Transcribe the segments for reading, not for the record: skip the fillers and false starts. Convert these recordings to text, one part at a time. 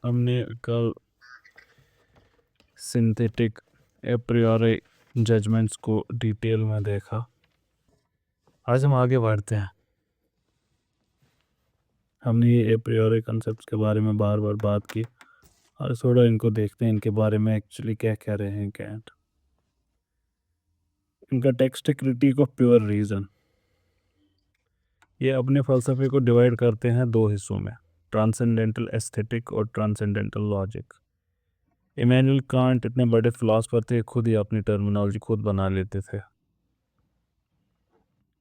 हमने कल synthetic एप्रियोरी judgements को डिटेल में देखा। आज हम आगे बढ़ते हैं। हमने ये एप्रियोरी कंसेप्ट्स के बारे में बार बार बात की और थोड़ा इनको देखते हैं, इनके बारे में एक्चुअली क्या कह रहे हैं कैंट। इनका टेक्स्ट है क्रिटिक ऑफ प्योर रीज़न। ये अपने फ़लसफ़े को डिवाइड करते हैं दो हिस्सों में, ट्रांसेंडेंटल एस्थेटिक और ट्रांसेंडेंटल लॉजिक। इमैनुअल कांट इतने बड़े फिलोसफर थे, खुद ही अपनी टर्मिनोलॉजी खुद बना लेते थे।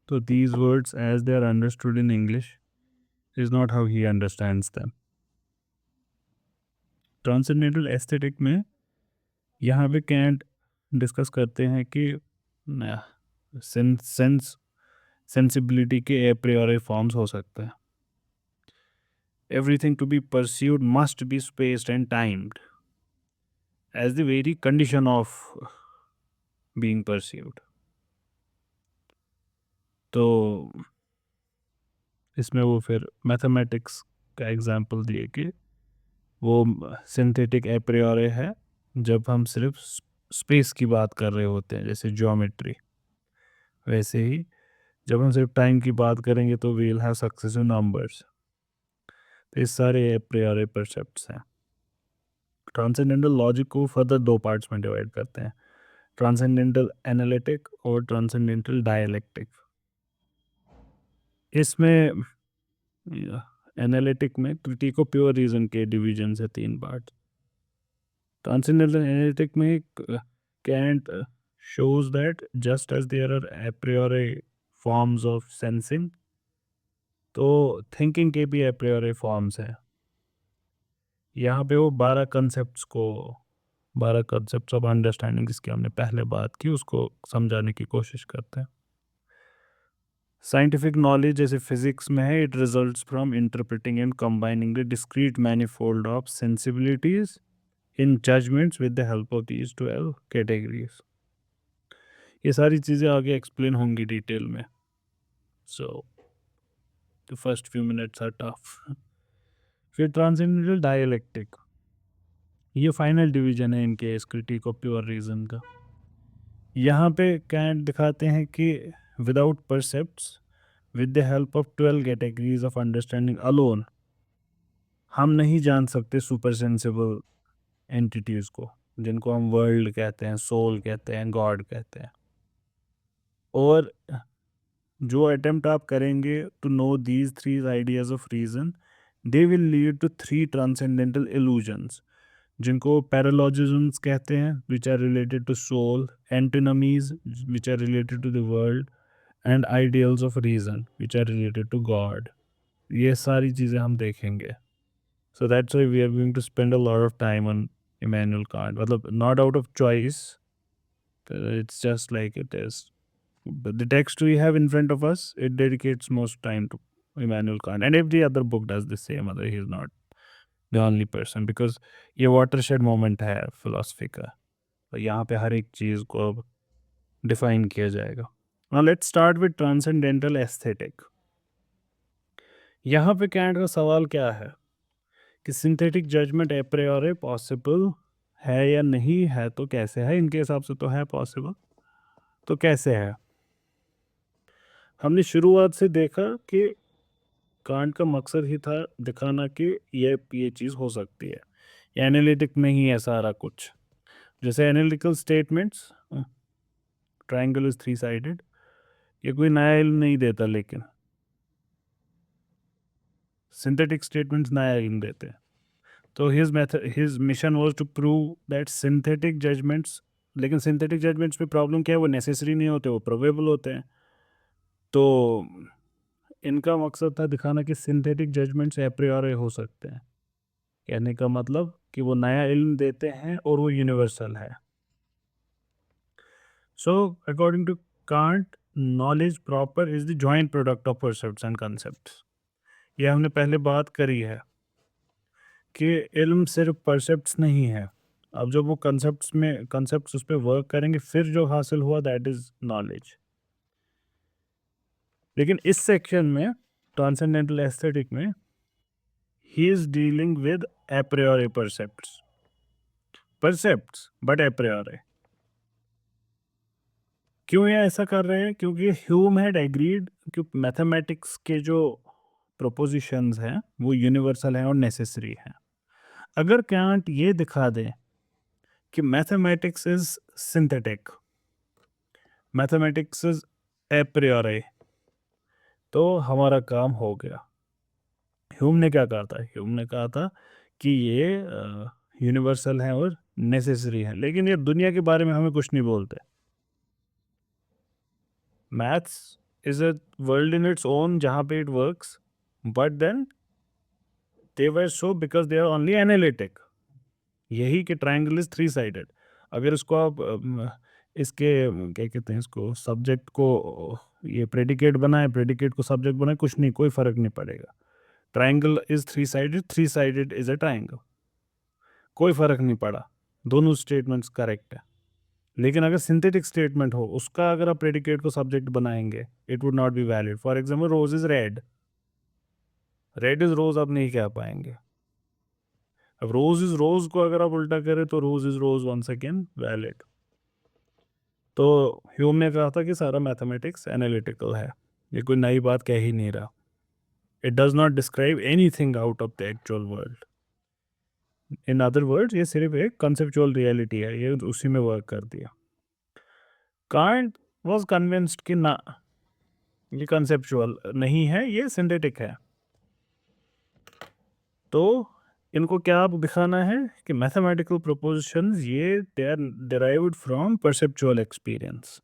तो these words as they are understood in English is not how he understands them. Transcendental aesthetic में यहाँ पे कैंट डिस्कस करते हैं कि सेंसिबिलिटी के एप्रियोरी फॉर्म्स हो सकते हैं। Everything to be pursued must be spaced and timed as the very condition of being pursued. तो इसमें वो फिर मैथमेटिक्स का एग्जांपल दिए कि वो सिंथेटिक एप्रियोरी है जब हम सिर्फ स्पेस की बात कर रहे होते हैं, जैसे ज्योमेट्री। वैसे ही जब हम सिर्फ टाइम की बात करेंगे तो we will have successive numbers. तो ये सारे एप्रियोरी परसेप्ट्स हैं। ट्रांसेंडेंटल लॉजिक को फर्दर दो पार्ट्स में डिवाइड करते हैं, ट्रांसेंडेंटल एनालिटिक और ट्रांसेंडेंटल डायलेक्टिक। इसमें एनालिटिक में क्रिटिक ऑफ प्योर रीजन के डिवीजन से तीन पार्ट। ट्रांसेंडेंटल एनालिटिक में Kant shows that just as there are a priori forms of sensing, तो थिंकिंग के भी a priori forms है। यहाँ पे वो 12 concepts ऑफ अंडरस्टैंडिंग जिसकी हमने पहले बात की उसको समझाने की कोशिश करते हैं। साइंटिफिक नॉलेज जैसे फिजिक्स में है, it results from interpreting and combining the discrete manifold of sensibilities in judgements with the help of these 12 categories. ये सारी चीज़ें आगे एक्सप्लेन होंगी डिटेल में। So the first few minutes are tough. फिर ट्रांसेंडेंटल डायलेक्टिक, ये फाइनल डिवीजन है इनके इस क्रिटिक ऑफ प्योर रीजन का। यहाँ पे कैंट दिखाते हैं कि without percepts with the help of 12 categories of understanding alone हम नहीं जान सकते सुपर सेंसिबल एंटिटीज़ को, जिनको हम वर्ल्ड कहते हैं, सोल कहते हैं, गॉड कहते हैं। और जो अटेम्प्ट आप करेंगे to know these three ideas of reason, they will lead to 3 transcendental illusions, जिनको पैरालॉजिज्म्स कहते हैं, which are related to soul, antinomies which are related to the world, and ideals of reason which are related to God. ये सारी चीज़ें हम देखेंगे। So that's why we are going to spend a lot of time on Immanuel Kant, मतलब not out of choice, it's just like it is. But the text we have in front of us, it dedicates most time to Immanuel Kant, and every other book does the same. Other, he is not the only person, because ये watershed moment है philosophy का, तो यहाँ पे हर एक चीज़ को अब define किया जाएगा। Now let's start with transcendental aesthetic. यहाँ पे कैंट का सवाल क्या है कि सिंथेटिक जजमेंट ए priori पॉसिबल है या नहीं है, तो कैसे है? इनके हिसाब से तो है पॉसिबल, तो कैसे है? हमने शुरुआत से देखा कि कांट का मकसद ही था दिखाना कि ये चीज़ हो सकती है। ये एनालिटिक नहीं है सारा कुछ। जैसे analytical statements, triangle is 3 sided, ये कोई नया इल्म नहीं देता, लेकिन सिंथेटिक स्टेटमेंट्स नया इल्म देते हैं। तो his mission was to prove that synthetic judgements, लेकिन सिंथेटिक जजमेंट्स में प्रॉब्लम क्या है, वो नेसेसरी नहीं होते, वो प्रोबेबल होते हैं। तो इनका मकसद था दिखाना कि सिंथेटिक जजमेंट्स एप्रियोरी हो सकते हैं। कहने का मतलब कि वो नया इल्म देते हैं और वो यूनिवर्सल है। So according to Kant, knowledge proper is the joint product of percepts and concepts. ये हमने पहले बात करी है कि इल्म सिर्फ परसेप्ट्स नहीं है। अब जब वो कंसेप्ट्स उस पर वर्क करेंगे, फिर जो हासिल हुआ दैट इज नॉलेज। लेकिन इस सेक्शन में ट्रांसेंडेंटल एस्थेटिक में he is dealing with a priori percepts but a priori. क्यों ये ऐसा कर रहे हैं? क्योंकि ह्यूम हैड एग्रीड कि मैथमेटिक्स के जो प्रोपोजिशंस हैं वो यूनिवर्सल हैं और नेसेसरी हैं। अगर कांट ये दिखा दे कि mathematics is synthetic, mathematics is a priori, तो हमारा काम हो गया। ह्यूम ने क्या कहा था? ह्यूम ने कहा था कि ये यूनिवर्सल हैं और नेसेसरी हैं, लेकिन ये दुनिया के बारे में हमें कुछ नहीं बोलते। Maths is a world in its own जहाँ पे it works, but then they were so because they are only analytic. यही कि ट्रायंगल इज थ्री साइडेड। अगर इसको आप इसके क्या कहते हैं, इसको सब्जेक्ट को ये प्रेडिकेट बनाए, प्रेडिकेट को सब्जेक्ट बनाए, कुछ नहीं, कोई फर्क नहीं पड़ेगा। Triangle is three sided is a triangle, कोई फर्क नहीं पड़ा, दोनों स्टेटमेंट्स करेक्ट है। लेकिन अगर सिंथेटिक स्टेटमेंट हो, उसका अगर आप प्रेडिकेट को सब्जेक्ट बनाएंगे, it would not be valid. For example, rose is red, red is rose आप नहीं कह पाएंगे। अब रोज इज रोज को अगर आप उल्टा करें तो rose is rose once again valid. तो ह्यूम ने कहा था कि सारा मैथमेटिक्स एनालिटिकल है, ये कोई नई बात कह ही नहीं रहा। It does not describe anything out of the actual world. In other words, ये सिर्फ एक कंसेप्चुअल रियलिटी है, ये उसी में वर्क कर दिया। कांट वॉज कन्विंस्ड कि ना, ये कंसेप्चुअल नहीं है, ये सिंथेटिक है। तो इनको क्या आप दिखाना है कि मैथमेटिकल प्रोपोजिशंस ये they are derived from perceptual experience,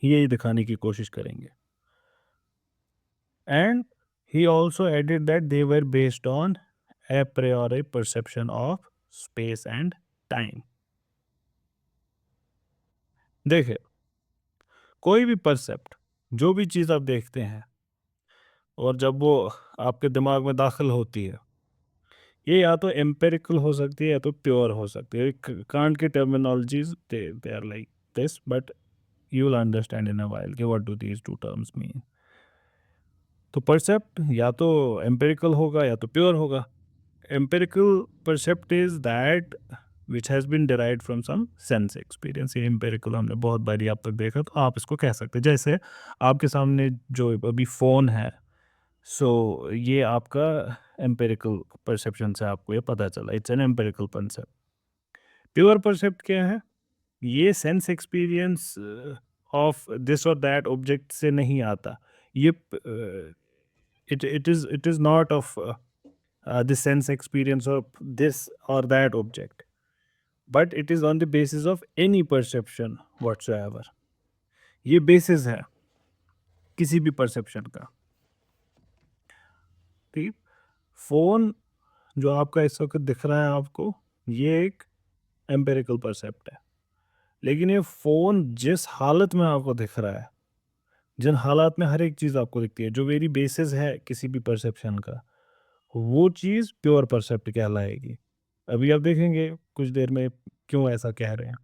ये दिखाने की कोशिश करेंगे। And he also added that they were based on a priori perception of space and time। देखिए, कोई भी परसेप्ट, जो भी चीज़ आप देखते हैं और जब वो आपके दिमाग में दाखिल होती है, ये या तो एम्पेरिकल हो सकती है या तो प्योर हो सकती है। कांट की terminologies they are like this, but you will understand in a while कि what do these two terms mean. तो परसेप्ट या तो एम्पेरिकल होगा या तो प्योर होगा। Empirical percept is that which has been derived from some sense experience. ये empirical हमने बहुत बारी आप तक देखा, तो आप इसको कह सकते हैं। जैसे आपके सामने जो अभी फ़ोन है, सो ये आपका एम्पेरिकल परसेप्शन से आपको ये पता चला, it's an empirical concept. Pure percept क्या है? ये सेंस एक्सपीरियंस ऑफ दिस और दैट ऑब्जेक्ट से नहीं आता। ये it is not of the sense experience of this or that object, but it is on the basis of any perception whatsoever। ये basis है किसी भी perception का। ठीक, फोन जो आपका इस वक्त दिख रहा है आपको, ये एक एम्पेरिकल परसेप्ट है। लेकिन ये फोन जिस हालत में आपको दिख रहा है, जिन हालात में हर एक चीज़ आपको दिखती है, जो वेरी बेसिस है किसी भी परसेप्शन का, वो चीज़ प्योर परसेप्ट कहलाएगी। अभी आप देखेंगे कुछ देर में क्यों ऐसा कह रहे हैं।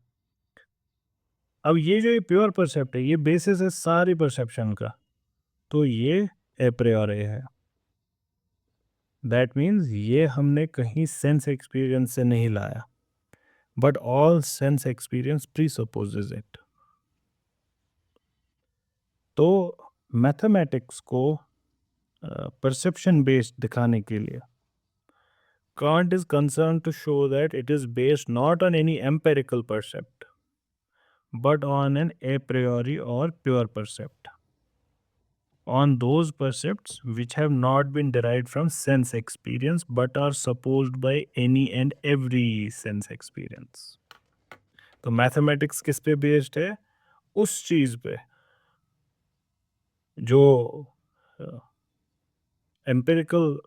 अब ये जो ये प्योर परसेप्ट है, ये बेसिस है सारी परसेप्शन का, तो ये ए priori है। दैट मीन्स ये हमने कहीं सेंस एक्सपीरियंस से नहीं लाया, but all sense experience presupposes it. तो मैथमेटिक्स को परसेप्शन बेस्ड दिखाने के लिए Kant is concerned to show that it is based not on any empirical percept, but on an a priori or pure percept, on those percepts which have not been derived from sense experience but are supposed by any and every sense experience। तो mathematics किस पे based है? उस चीज पे जो empirical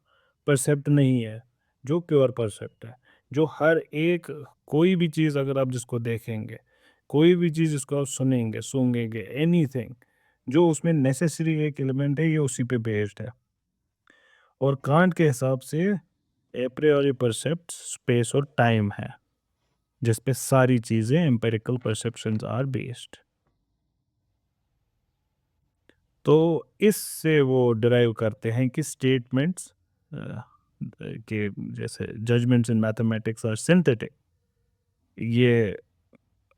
परसेप्ट नहीं है, जो प्योर परसेप्ट है, जो हर एक, कोई भी चीज़ अगर आप जिसको देखेंगे, कोई भी चीज़ जिसको आप सुनेंगे सूंघेंगे, एनीथिंग जो उसमें नेसेसरी एक एलिमेंट है, ये उसी पे बेस्ड है। और कांट के हिसाब से ए priori परसेप्ट स्पेस और टाइम है, जिस पे सारी चीज़ें एम्पिरिकल परसेप्शंस आर बेस्ड। तो इससे वो डिराइव करते हैं कि स्टेटमेंट्स कि जैसे judgements in mathematics are synthetic, ये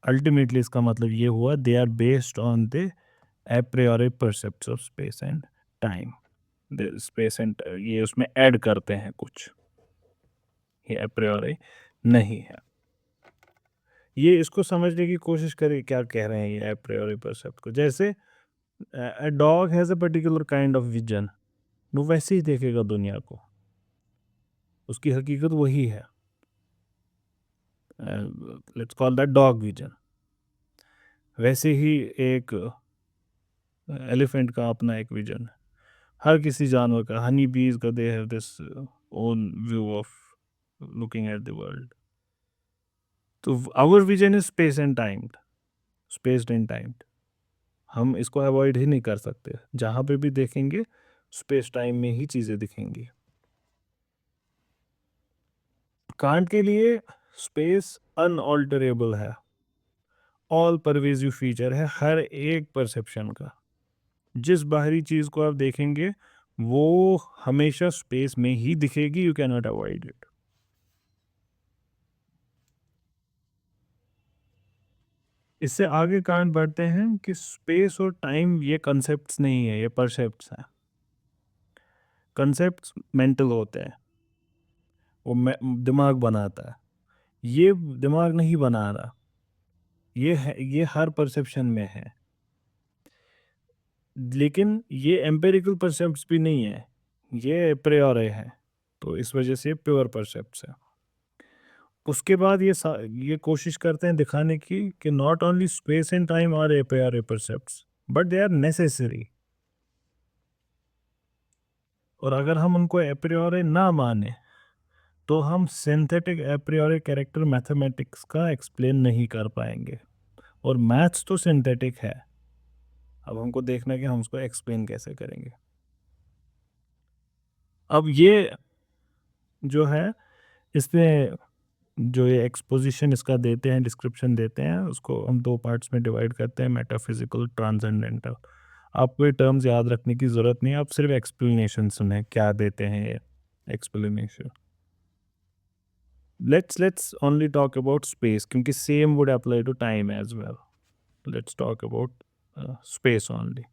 अल्टीमेटली इसका मतलब ये हुआ they are based on the a priori percepts of space and time. The space and ये उसमें ऐड करते हैं कुछ, ये a priori नहीं है। ये इसको समझने की कोशिश करें क्या कह रहे हैं ये a priori percept को। जैसे a dog has a particular kind of vision, वो वैसे ही देखेगा दुनिया को, उसकी हकीकत वही है। Let's call that dog vision. वैसे ही एक एलिफेंट का अपना एक विजन है, हर किसी जानवर का, हनी बीज का they have this own view of looking at the world. तो our vision is space and time, spaced and timed. हम इसको अवॉइड ही नहीं कर सकते, जहाँ पे भी देखेंगे स्पेस टाइम में ही चीज़ें दिखेंगी। कांट के लिए स्पेस अनऑल्टरेबल है, ऑल परवेजिव फीचर है हर एक परसेप्शन का। जिस बाहरी चीज़ को आप देखेंगे वो हमेशा स्पेस में ही दिखेगी, you can not avoid it. इससे आगे कांट बढ़ते हैं कि स्पेस और टाइम ये कंसेप्ट्स नहीं है, ये परसेप्ट्स हैं। कंसेप्ट्स मेंटल होते हैं, वो दिमाग बनाता है, ये दिमाग नहीं बना रहा, ये है, ये हर परसेप्शन में है। लेकिन ये एम्पिरिकल परसेप्ट्स भी नहीं है, ये प्रियोरे है, तो इस वजह से प्योर परसेप्ट्स है। उसके बाद ये कोशिश करते हैं दिखाने की कि not only space and time are a pure percepts but they are necessary. और अगर हम उनको एप्रियोरे ना माने तो हम सिंथेटिक एप्रियोरी कैरेक्टर मैथमेटिक्स का एक्सप्लेन नहीं कर पाएंगे। और मैथ्स तो सिंथेटिक है, अब हमको देखना है कि हम उसको एक्सप्लेन कैसे करेंगे। अब ये जो है, इसमें जो ये एक्सपोजिशन इसका देते हैं, डिस्क्रिप्शन देते हैं, उसको हम दो पार्ट्स में डिवाइड करते हैं, मेटाफिजिकल, ट्रांसेंडेंटल। आपको ये टर्म्स याद रखने की ज़रूरत नहीं है, आप सिर्फ एक्सप्लेनेशन सुने क्या देते हैं ये explanation. Let's only talk about space क्योंकि same would apply to time as well. Let's talk about space only.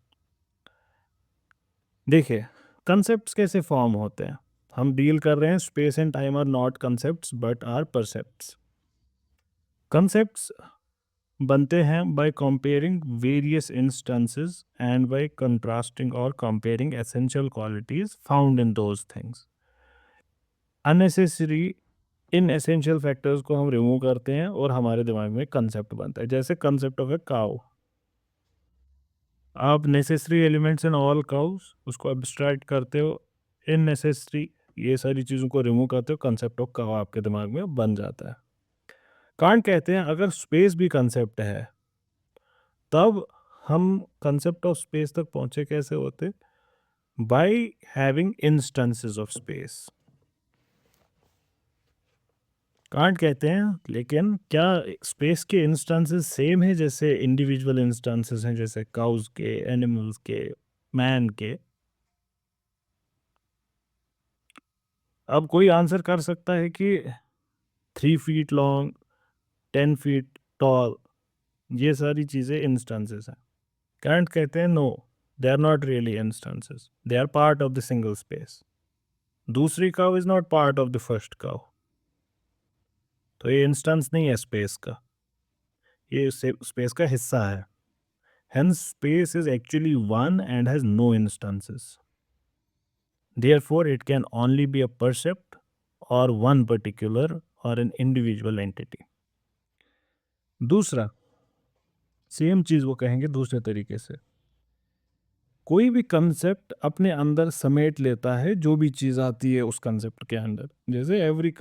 देखिए concepts कैसे फॉर्म होते हैं, हम डील कर रहे हैं space and time are not concepts but are percepts. Concepts बनते हैं by comparing various instances and by contrasting or comparing essential qualities found in those things. Unnecessary in essential factors को हम रिमूव करते हैं और हमारे दिमाग में कंसेप्ट बनता है। जैसे कंसेप्ट ऑफ ए काउ, आप necessary elements in all cows उसको एब्स्ट्रैक्ट करते हो, इन नेसेसरी ये सारी चीज़ों को रिमूव करते हो, कंसेप्ट ऑफ काउ आपके दिमाग में बन जाता है। कांट कहते हैं अगर स्पेस भी कंसेप्ट है तब हम कंसेप्ट ऑफ स्पेस तक पहुंचे कैसे होते, by having instances of space. Can't कहते हैं लेकिन क्या स्पेस के इंस्टेंसेस सेम है जैसे इंडिविजुअल इंस्टेंसेस हैं, जैसे काउज के, एनिमल्स के, मैन के? अब कोई आंसर कर सकता है कि 3 फीट लॉन्ग, 10 फीट टॉल, ये सारी चीज़ें इंस्टेंसेस हैं। कांट कहते हैं no, they are not really instances, they are part of the single space. दूसरी cow is not part of the first cow, तो ये इंस्टेंस नहीं है स्पेस का, ये स्पेस का हिस्सा है। Hence, space is actually one and has no instances. Therefore, it can only be a percept or one particular or an individual entity. दूसरा, सेम चीज़ वो कहेंगे दूसरे तरीके से, कोई भी कंसेप्ट अपने अंदर समेट लेता है जो भी चीज़ आती है उस कंसेप्ट के अंदर। जैसे every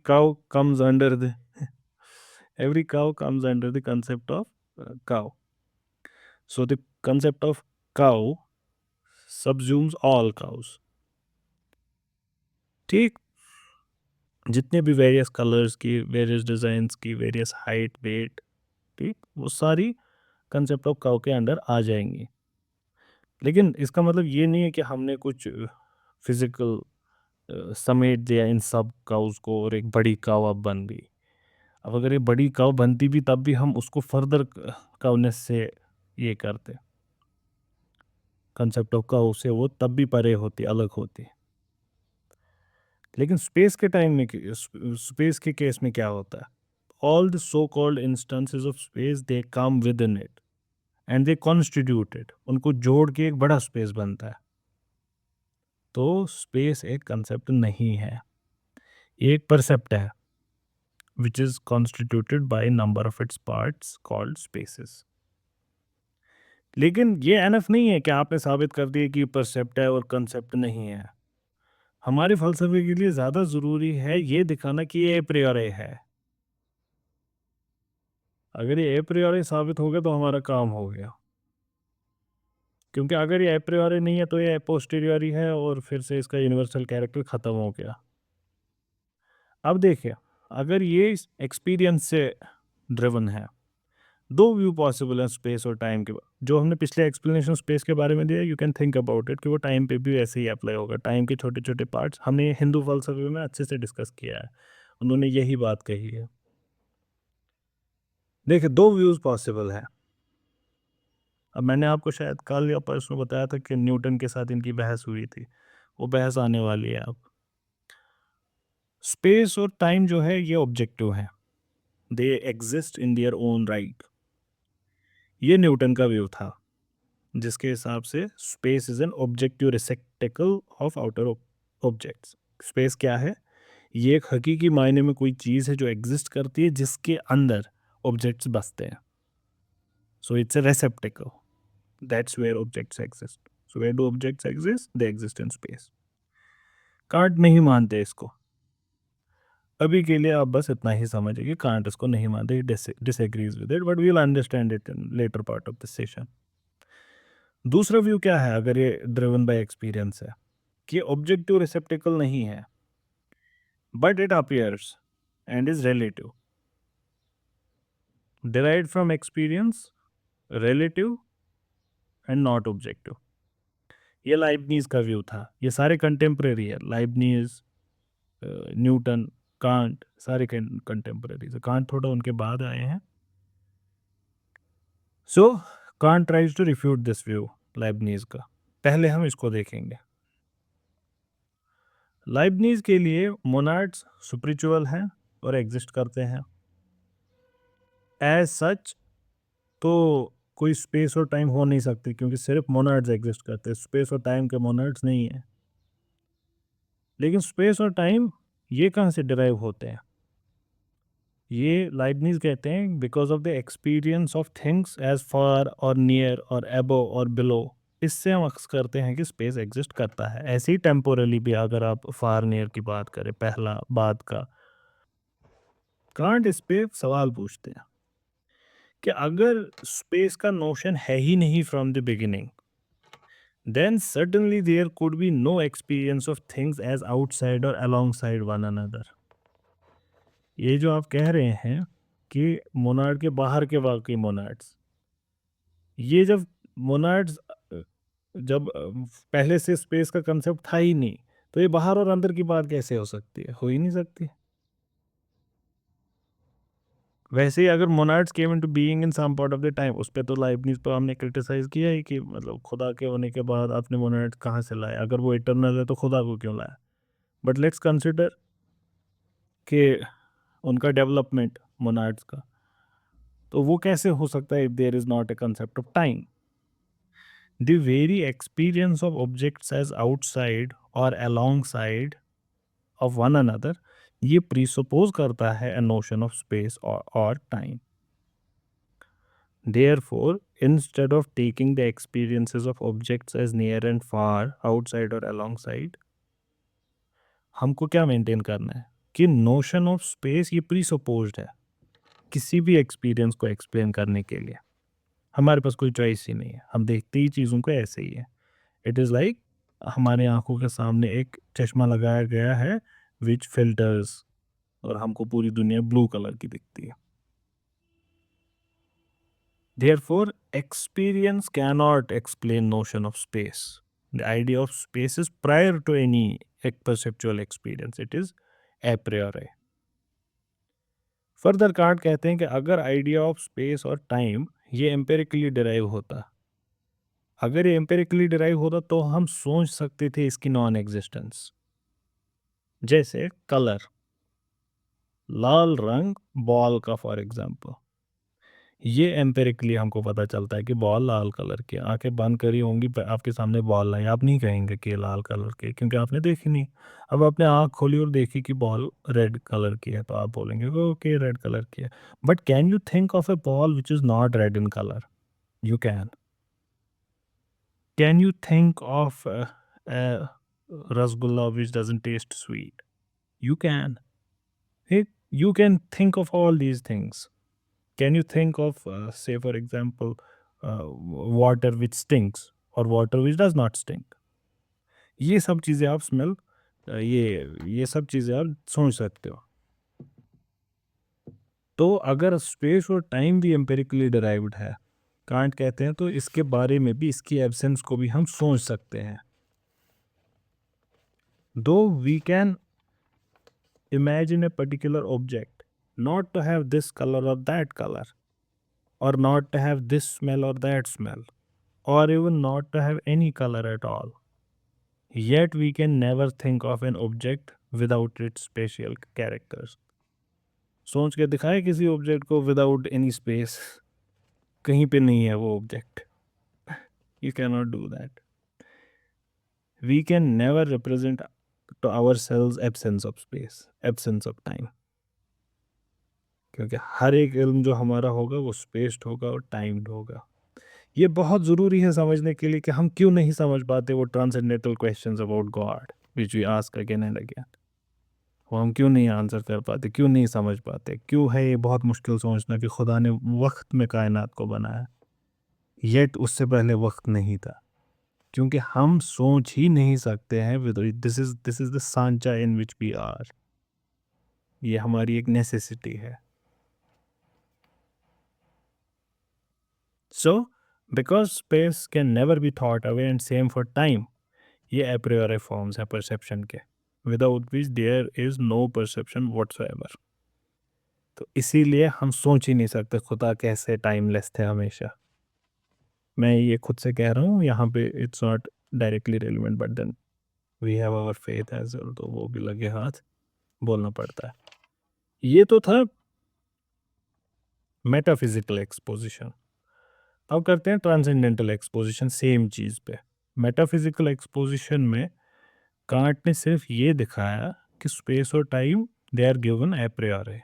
cow comes under the every cow comes under the concept of cow. So the concept of cow subsumes all cows. ठीक, जितने भी वेरियस कलर्स की, वेरियस डिज़ाइंस की, वेरियस हाइट, वेट, ठीक, वो सारी कंसेप्ट ऑफ काउ के under आ जाएंगी। लेकिन इसका मतलब ये नहीं है कि हमने कुछ फिजिकल समेट दिया इन सब काउस को और एक बड़ी काव अब बन गई। अब अगर ये बड़ी काव बनती भी तब भी हम उसको फर्दर काउनेस से ये करते, कंसेप्ट ऑफ काउ से वो तब भी परे होती, अलग होती। लेकिन स्पेस के टाइम में, स्पेस के केस में क्या होता है, all the so called instances of space they come with in it and they constitute it, उनको जोड़ के एक बड़ा स्पेस बनता है। तो स्पेस एक कंसेप्ट नहीं है, ये एक परसेप्ट है which is constituted by number of its parts called spaces। लेकिन ये एनफ नहीं है कि आपने साबित कर दिया कि परसेप्ट है और कंसेप्ट नहीं है। हमारे फलसफे के लिए ज़्यादा ज़रूरी है ये दिखाना कि ये एप्रियोरी है। अगर ये एप्रियोरी साबित हो गया तो हमारा काम हो गया, क्योंकि अगर ये एप्रियोरी नहीं है तो ये पोस्टीरियरी है और फिर से इसका यूनिवर्सल कैरेक्टर ख़त्म हो गया। अब देखिए, अगर ये एक्सपीरियंस से ड्रिवन है, दो व्यू पॉसिबल है स्पेस और टाइम के। जो हमने पिछले एक्सप्लेनेशन स्पेस के बारे में दिया, you can think about it कि वो टाइम पे भी ऐसे ही अप्लाई होगा। टाइम के छोटे छोटे पार्ट्स हमने हिंदू फलसफे में अच्छे से डिस्कस किया है, उन्होंने यही बात कही है। देखिए, दो व्यूज पॉसिबल है। अब मैंने आपको शायद कल या परसों बताया था कि न्यूटन के साथ इनकी बहस हुई थी, वो बहस आने वाली है अब। स्पेस और टाइम जो है ये ऑब्जेक्टिव है, दे exist in their own right. ये न्यूटन का व्यू था, जिसके हिसाब से space is an objective receptacle of outer objects. Space क्या है? ये एक हकीकी मायने में कोई चीज़ है जो एग्जिस्ट करती है, जिसके अंदर ऑब्जेक्ट्स बसते हैं। So it's a receptacle, that's where objects exist. So where do objects exist? They exist in space. Kant नहीं मानते इसको। अभी के लिए आप बस इतना ही समझिए कि कांट इसको नहीं मानते, disagrees with it, but we will understand it in later part of this session. दूसरा व्यू क्या है अगर ये ड्रिवन बाय एक्सपीरियंस है, कि ऑब्जेक्टिव रिसेप्टिकल नहीं है, but it appears and is relative, derived from experience, relative and not objective. ये लाइबनीज का व्यू था। ये सारे कंटेम्प्रेरी है, लाइबनीज, न्यूटन, कांट, सारे कंटेम्प्रेरी है। कांट थोड़ा उनके बाद आए हैं। So Kant tries to refute this view Leibniz का। पहले हम इसको देखेंगे। लाइबनीज के लिए मोनाड्स सुपरिचुअल हैं और एग्जिस्ट करते हैं एज सच। तो कोई स्पेस और टाइम हो नहीं सकती, क्योंकि सिर्फ मोनाड्स एग्जिस्ट करते हैं, स्पेस और टाइम के मोनाड्स नहीं है। लेकिन स्पेस और टाइम ये कहाँ से डिराइव होते हैं? ये लाइबनीज कहते हैं because of the experience of things as far और नियर और एबो और बिलो। इससे हम अक्स करते हैं कि स्पेस एग्जिस्ट करता है। ऐसे ही टेम्पोरली भी अगर आप फार नियर की बात करें, पहला बाद का। कांट इस पे सवाल पूछते हैं कि अगर स्पेस का नोशन है ही नहीं from the beginning, then certainly there could be no experience of things as outside or alongside one another। ये जो आप कह रहे हैं कि मोनाड के बाहर के वाकई मोनाड्स, ये जब मोनाड्स जब पहले से स्पेस का कंसेप्ट था ही नहीं, तो ये बाहर और अंदर की बात कैसे हो सकती है? हो ही नहीं सकती। वैसे ही अगर monads came into being in some part of the time, उस पे तो लाइबनिज पर हमने क्रिटिसाइज किया है कि मतलब खुदा के होने के बाद आपने मोनाड्स कहाँ से लाए? अगर वो इटरनल है तो खुदा को क्यों लाया? बट लेट्स कंसिडर कि उनका डेवलपमेंट मोनाड्स का, तो वो कैसे हो सकता है if there is not a concept of time? The very experience of objects as outside और अलोंगसाइड ऑफ वन अनदर, ये प्रीसपोज करता है a notion of space or time। Therefore, instead of taking the experiences of objects as near and far, outside or alongside, हमको क्या maintain करना है कि notion of space ये प्रीसपोज्ड है किसी भी एक्सपीरियंस को एक्सप्लेन करने के लिए। हमारे पास कोई चॉइस ही नहीं है, हम देखते ही चीज़ों को ऐसे ही है। इट इज़ लाइक हमारे आंखों के सामने एक चश्मा लगाया गया है विच फिल्टर्स, और हमको पूरी दुनिया ब्लू कलर की दिखती है। Therefore, experience cannot explain notion of space। The idea of space is prior to any perceptual experience. It is a priori. Further card कहते हैं कि अगर आइडिया ऑफ स्पेस और टाइम ये एम्पेरिकली डिराइव होता, अगर ये एम्पेरिकली डिराइव होता तो हम सोच सकते थे इसकी नॉन एग्जिस्टेंस. जैसे कलर, लाल रंग बॉल का फॉर एग्जांपल, ये एम्पेरिकली हमको पता चलता है कि बॉल लाल कलर की है. आंखें बंद करी होंगी आपके सामने बॉल आई, आप नहीं कहेंगे कि ये लाल कलर की है, क्योंकि आपने देखी नहीं. अब आपने आंख खोली और देखी कि बॉल रेड कलर की है, तो आप बोलेंगे ओके रेड कलर की है. But can you think of A ball which is not red in colour? You can you think of rasgulla which doesn't test sweet? You can. You can think of all these things. Can you think of, say, for example, water which stinks or water which does not stink? ये सब चीज़ें आप smell, ये सब चीज़ें आप सोच सकते हो. तो अगर स्पेस और टाइम भी एम्पेरिकली डिराइव्ड है, कांट कहते हैं, तो इसके बारे में भी, इसकी एब्सेंस को भी हम सोच सकते हैं. दो we can imagine a particular object not to have this color or that color, or not to have this smell or that smell, or even not to have any color at all, yet we can never think of an object without its spatial characters. सोच के दिखाए किसी object को without any space, कहीं पे नहीं है वो object. You can not do that. We can never represent to ourselves absence of space, absence of time, क्योंकि हर एक इल्म जो हमारा होगा वो स्पेस्ड होगा और टाइम्ड होगा. ये बहुत ज़रूरी है समझने के लिए कि हम क्यों नहीं समझ पाते वो transcendental questions about God which we ask again and again. वो हम क्यों नहीं आंसर कर पाते, क्यों नहीं समझ पाते, क्यों है ये बहुत मुश्किल सोचना कि खुदा ने वक्त में कायनात को बनाया, येट उससे पहले वक्त नहीं था. क्योंकि हम सोच ही नहीं सकते हैं. दिस इज द सांचा इन विच वी आर. ये हमारी एक नेसेसिटी है. So because space can never be thought away and same for time, ये एप्रियोरी फॉर्म्स हैं परसेप्शन के, without which there is no perception whatsoever. तो इसीलिए हम सोच ही नहीं सकते खुदा कैसे टाइमलेस थे हमेशा. मैं ये खुद से कह रहा हूँ यहाँ पे, it's not directly relevant, but then we have our faith as well, तो वो भी लगे हाथ बोलना पड़ता है. ये तो था मेटाफिजिकल एक्सपोजिशन. अब करते हैं ट्रांसेंडेंटल एक्सपोजिशन सेम चीज़ पे. मेटाफिजिकल एक्सपोजिशन में कांट ने सिर्फ ये दिखाया कि स्पेस और time they are given a priori.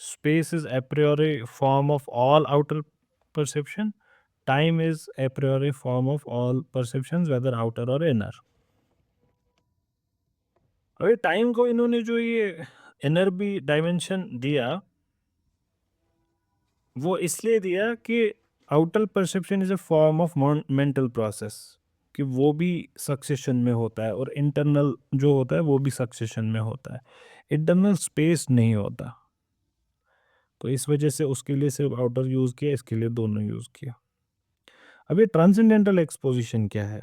Space is a priori form of all outer perception. Time is a priori form of all perceptions, whether outer or inner. अभी time को इन्होंने जो ये इनर भी डायमेंशन दिया, वो इसलिए दिया कि outer perception is a form of mental process, कि वो भी सक्सेशन में होता है, और इंटरनल जो होता है वो भी सक्सेशन में होता है. इंटरनल स्पेस नहीं होता. तो इस वजह से उसके लिए सिर्फ आउटर यूज़ किया, इसके लिए दोनों यूज़ किया. अब ये ट्रांसेंडेंटल एक्सपोजिशन क्या है?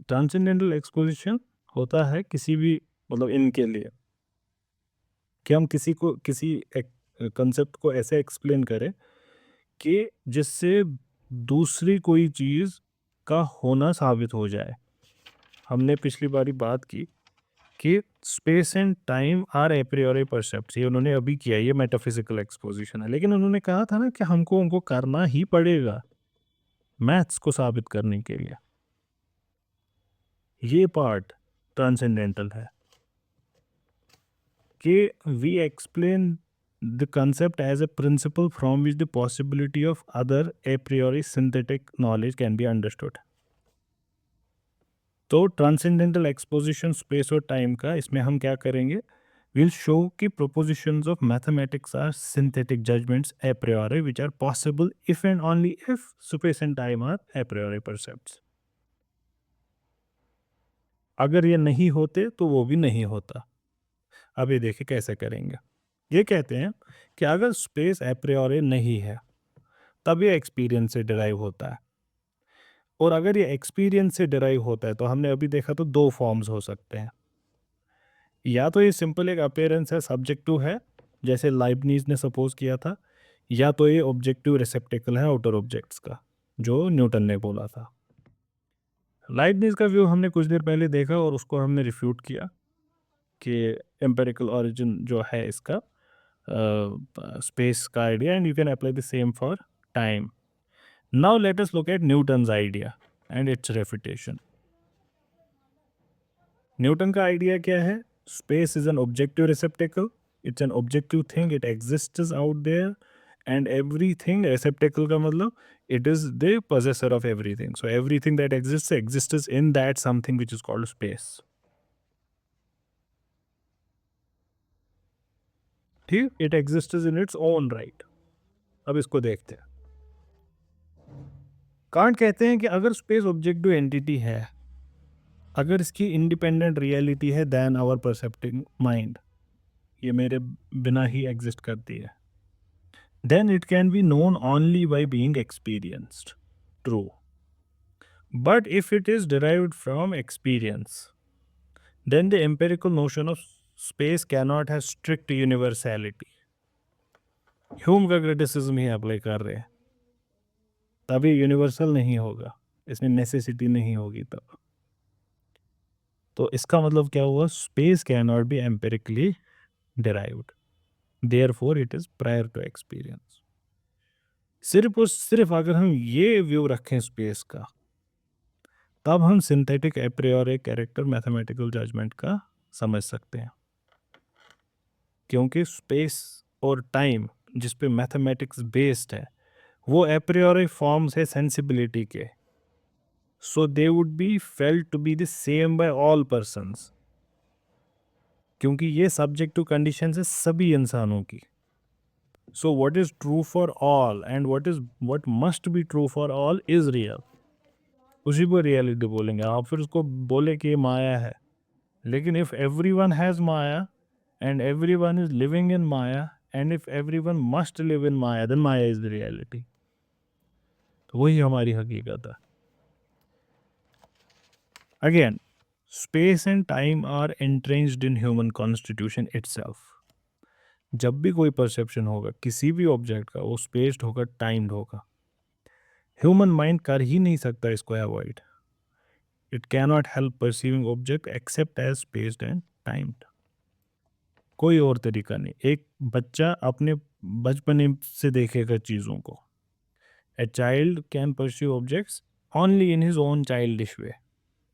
ट्रांसेंडेंटल एक्सपोजिशन होता है किसी भी, मतलब इनके लिए, कि हम किसी कंसेप्ट को ऐसे एक्सप्लेन करें कि जिससे दूसरी कोई चीज़ का होना साबित हो जाए. हमने पिछली बारी बात की कि स्पेस एंड टाइम आर एप्रियोरी परसेप्ट्स. ये उन्होंने अभी किया, ये मेटाफिजिकल एक्सपोजिशन है, लेकिन उन्होंने कहा था ना कि हमको उनको करना ही पड़ेगा मैथ्स को साबित करने के लिए. ये पार्ट ट्रांसेंडेंटल है कि we explain the concept as a principle from which the possibility of other a priori synthetic knowledge can be understood. तो ट्रांसेंडेंटल एक्सपोजिशन स्पेस और टाइम का, इसमें हम क्या करेंगे, विल शो कि propositions of mathematics are synthetic judgments a priori which are possible if and only if space and time are a priori percepts. अगर ये नहीं होते तो वो भी नहीं होता. अब ये देखिए कैसे करेंगे. ये कहते हैं कि अगर स्पेस a priori नहीं है, तब ये एक्सपीरियंस से डिराइव होता है. और अगर ये एक्सपीरियंस से डिराइव होता है तो हमने अभी देखा तो दो फॉर्म्स हो सकते हैं, या तो ये सिंपल एक अपीयरेंस है, सब्जेक्टिव है, जैसे लाइबनीज ने सपोज किया था, या तो ये ऑब्जेक्टिव रिसेप्टेकल है आउटर ऑब्जेक्ट्स का, जो न्यूटन ने बोला था। लाइबनीज का व्यू हमने कुछ देर पहले देखा और उसको हमने रिफ्यूट किया कि एम्पेरिकल ओरिजिन जो है इसका स्पेस का idea, and you can apply the same for time. Now let us look at Newton's idea and its refutation. Newton का आइडिया क्या है? Space is an objective receptacle, it's an objective thing, it exists out there, and everything, receptacle का मतलब it is the possessor of everything, so everything that exists in that something which is called space. ठीक, it exists in its own right. अब इसको देखते हैं। Kant कहते हैं कि अगर स्पेस ऑब्जेक्टिव एंटिटी है, अगर इसकी इंडिपेंडेंट रियलिटी है देन आवर परसेप्टिंग माइंड, ये मेरे बिना ही एग्जिस्ट करती है, then it can be known only by being experienced. True, but if it is derived from experience, then the empirical notion of space cannot have strict universality. Hume का criticism ही apply कर रहे हैं, तभी universal नहीं होगा, इसमें necessity नहीं होगी तब। तो इसका मतलब क्या हुआ? Space can not be empirically derived, therefore it is prior to experience. सिर्फ और सिर्फ अगर हम ये व्यू रखें स्पेस का, तब हम synthetic a priori character mathematical judgement का समझ सकते हैं, क्योंकि स्पेस और टाइम जिस पे मैथमेटिक्स बेस्ड है वो एप्रियोरी फॉर्म्स है सेंसिबिलिटी के, so they would be felt to be the same by all persons, क्योंकि ये सब्जेक्टिव कंडीशन है सभी इंसानों की। So what is true for all and what must be true for all is real, उसी को रियलिटी बोलेंगे। आप फिर उसको बोले कि ये माया है, लेकिन if everyone has Maya and everyone is living in Maya, and if everyone must live in Maya, then Maya is the reality. तो वही हमारी हकीकत है। Again, space and time are entrenched in human constitution itself. जब भी कोई perception होगा किसी भी ऑब्जेक्ट का, वो स्पेस्ड होगा, टाइम्ड होगा। ह्यूमन माइंड कर ही नहीं सकता इसको avoid. It cannot help perceiving object except as spaced and timed. कोई और तरीका नहीं। एक बच्चा अपने बचपन से देखेगा चीज़ों को। A child can perceive objects only in his own childish way.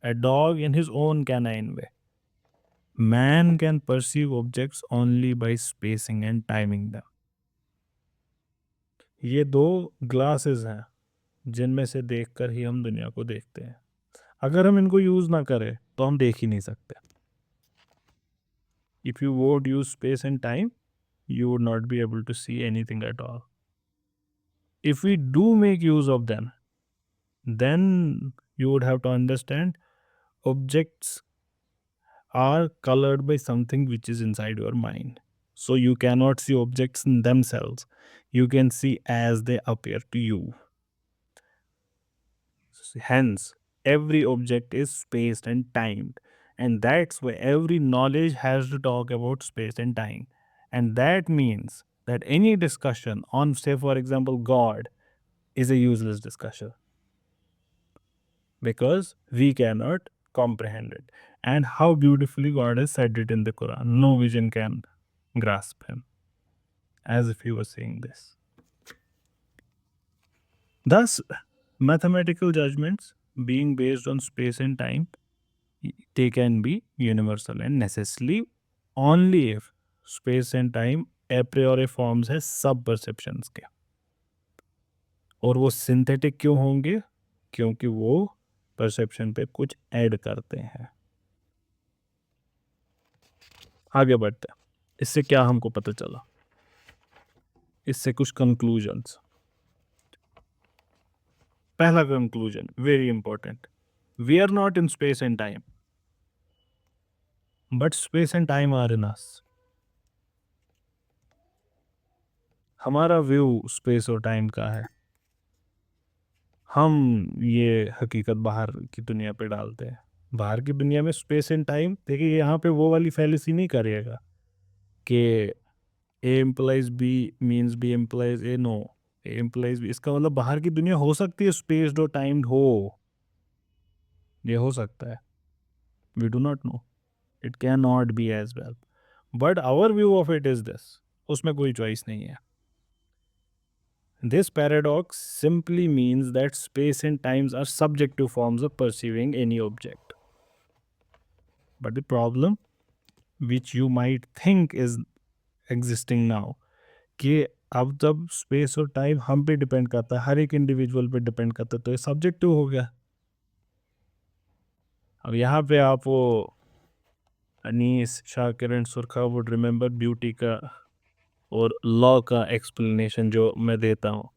A dog in his own canine way. Man can perceive objects only by spacing and timing them. ये दो ग्लासेस हैं जिनमें से देखकर ही हम दुनिया को देखते हैं। अगर हम इनको यूज ना करें तो हम देख ही नहीं सकते। If you would use space and time, you would not be able to see anything at all. If we do make use of them, then you would have to understand objects are colored by something which is inside your mind. So you cannot see objects in themselves. You can see as they appear to you. Hence, every object is spaced and timed. And that's why every knowledge has to talk about space and time. And that means that any discussion on, say, for example, God is a useless discussion, because we cannot comprehend it. And how beautifully God has said it in the Quran. No vision can grasp him, as if he was saying this. Thus, mathematical judgments being based on space and time, they can be universal and necessarily only if space and time a priori forms है सब perceptions के। और वो synthetic क्यों होंगे? क्योंकि वो perception पे कुछ ऐड करते हैं। आगे बढ़ते हैं। इससे क्या हमको पता चला? इससे कुछ कंक्लूजन्स। पहला conclusion, very important, we are not in space and time, but space and time are in us. हमारा व्यू स्पेस और टाइम का है। हम ये हकीकत बाहर की दुनिया पे डालते हैं। बाहर की दुनिया में स्पेस एंड टाइम, देखिए यहाँ पे वो वाली फैलेसी नहीं करिएगा कि A implies B means B implies A. No, A implies B, इसका मतलब बाहर की दुनिया हो सकती है स्पेस्ड और टाइम्ड हो, ये हो सकता है। We do not know, it can not be as well, but our view of it is this, उसमें कोई चॉइस नहीं है। This paradox simply means that space and times are subjective forms of perceiving any object. But the problem, which you might think is existing now, कि अब जब space और time हम पे डिपेंड करता है, हर एक इंडिविजुअल पे डिपेंड करता है, तो ये सब्जेक्टिव हो गया। अब यहाँ पे आप वो Anees, Shakir and Surkha would remember beauty का और लॉ का एक्सप्लेनेशन जो मैं देता हूँ,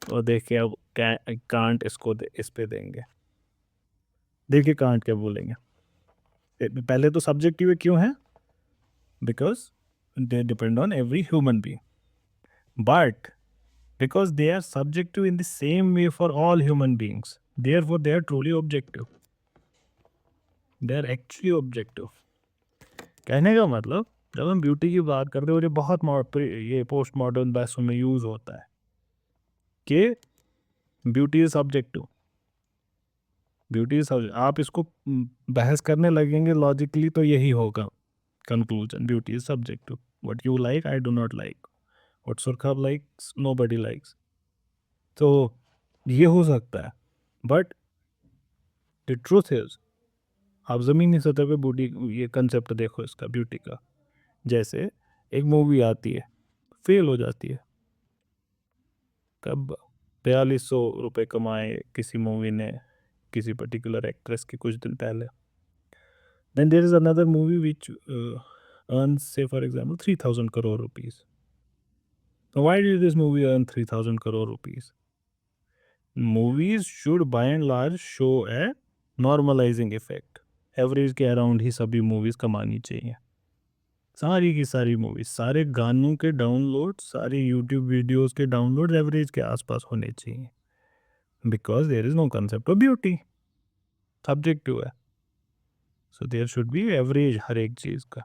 और देखिए अब कांट इसको इस पे देंगे। देखिए कांट क्या बोलेंगे। पहले तो सब्जेक्टिव क्यों है? Because they depend on every human being, but because they are subjective in the same way for all human beings, therefore they are truly objective, they are actually objective। कहने का मतलब, जब हम ब्यूटी की बात करते हैं, और ये बहुत ये पोस्ट मॉडर्न बहसों में यूज होता है कि beauty is subjective, beauty is आप इसको बहस करने लगेंगे लॉजिकली तो यही होगा conclusion, beauty is subjective. What you like I do not like, what Surkhab likes nobody likes, तो ये हो सकता है। बट द ट्रूथ इज, आप ज़मीनी सतह पे ब्यूटी, ये कंसेप्ट देखो इसका ब्यूटी का, जैसे एक मूवी आती है, फेल हो जाती है, कब 4200 रुपये कमाए किसी मूवी ने किसी पर्टिकुलर एक्ट्रेस के कुछ दिन पहले, then there is another movie which earn say for example 3000 crore rupees। Why did this movie earn 3000 crore rupees? Movies should by and large show a normalizing effect, average के around ही सभी मूवीज कमानी चाहिए, सारी की सारी मूवीज, सारे गानों के डाउनलोड, सारे यूट्यूब वीडियोस के डाउनलोड एवरेज के आसपास होने चाहिए, because there is no concept of beauty, subjective है। So there should be average हर एक चीज़ का,